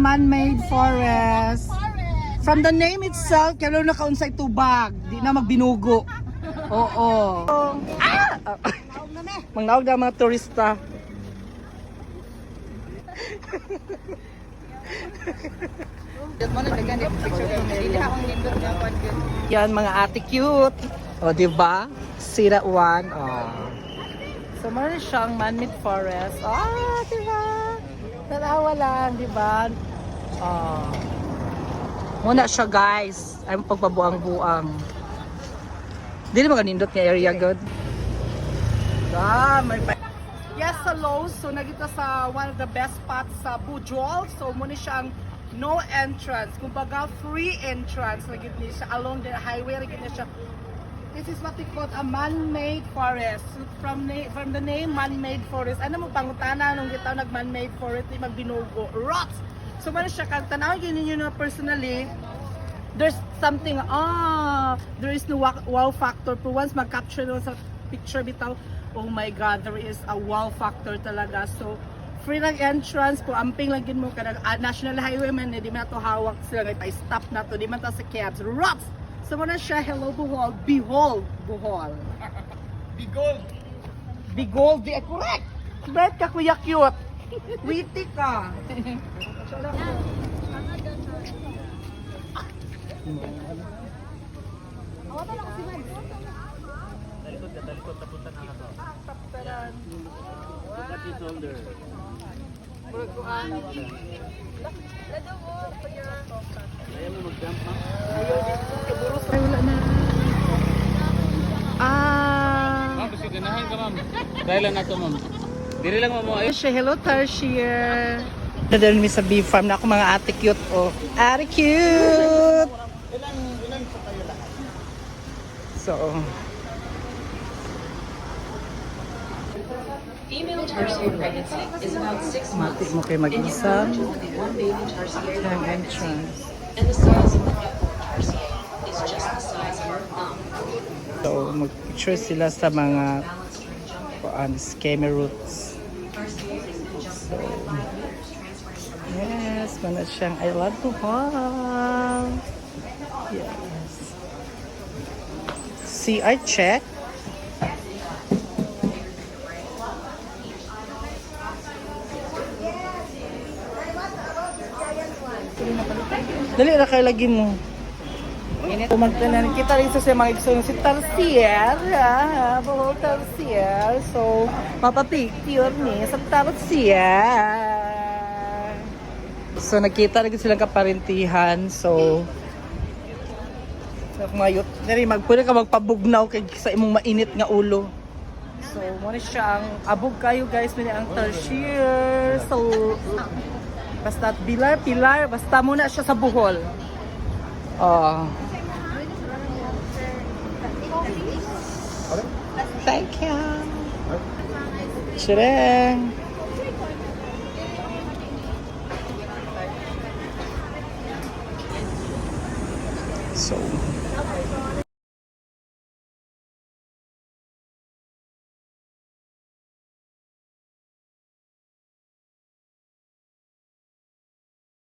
man-made forest. From the name itself, kailan na kaunsay tubag, di na magbinugo. Oo. Ah! Mangnaog na mga turista. Yan mga ate cute. O, diba? Sira one. Oh. So, meron siyang man-made forest. Oh, diba? Tarawa lang, diba? Oh. Muna siya, guys. Ay, pagpabuang-buang. Hindi naman ganindot niya area, good. May yes, sa Lowe's. So, nagita sa one of the best spots sa Bujol. So, muna siyang no entrance. Kumbaga, free entrance. Nagit niya siya along the highway. Nagit niya siya. This is what we call a man-made forest. So, from the name, man-made forest. Ano mo pangutana nung kita nag-man-made forest, di magbinugo. Rocks! So, muna siya. Kung tanawin yun na personally, there's something, there is no wow factor. Pero once mag-capture doon sa picture bitaw, oh my God, there is a wow factor talaga. So, free lang entrance, kung amping lang mo, kada national highway man, di man ito hawak sila, stop na to, di man ito sa cabs. Rocks! So, muna siya, hello Bohol, behold, Bohol. Bigol. Bigol, di correct! Bet ka, kuya cute. Witty ka. Talikod, taputan na ka. Taptaran. Look at his shoulder. Ayaw mo mag-jump, ma'am? Wala na. Ma'am, kasi ganahan ka, ma'am. Dahil lang nato, ma'am. Diri lang, ma'am. Ayaw. Hello, Tarsier. Dadalhin mi sa bee farm na ako mga ate cute. Oh, ate cute! Ilan sa kayo lahat? So, Female tertiary pregnancy is about 6 months, mati mo kayo and you mag-isa. have only one baby tertiary Ang pregnancy, entrance. and the size of the newborn tertiary is just the size of your thumb. So, mag-picture sila sa mga Balance during jumping. scheme roots. Tertiary is then jump 45 meters, transferring from Yes, mana siyang I love Bohol. Yes. CR check. Dali na kayo lagi mo. Kumagtanan kita rin sa mga igsoon si Tarsier. Bohol Tarsier. So, mapapicture ni sa Tarsier. So, nakita rin silang kaparintihan. So, mayot. Nari, pwede ka magpabugnaw kay sa imong mainit nga ulo. So, muna siya ang abog kayo guys. Muna ang Tarsier. So, basta pilar, basta muna siya sa Bohol. Thank you. Shireng. So,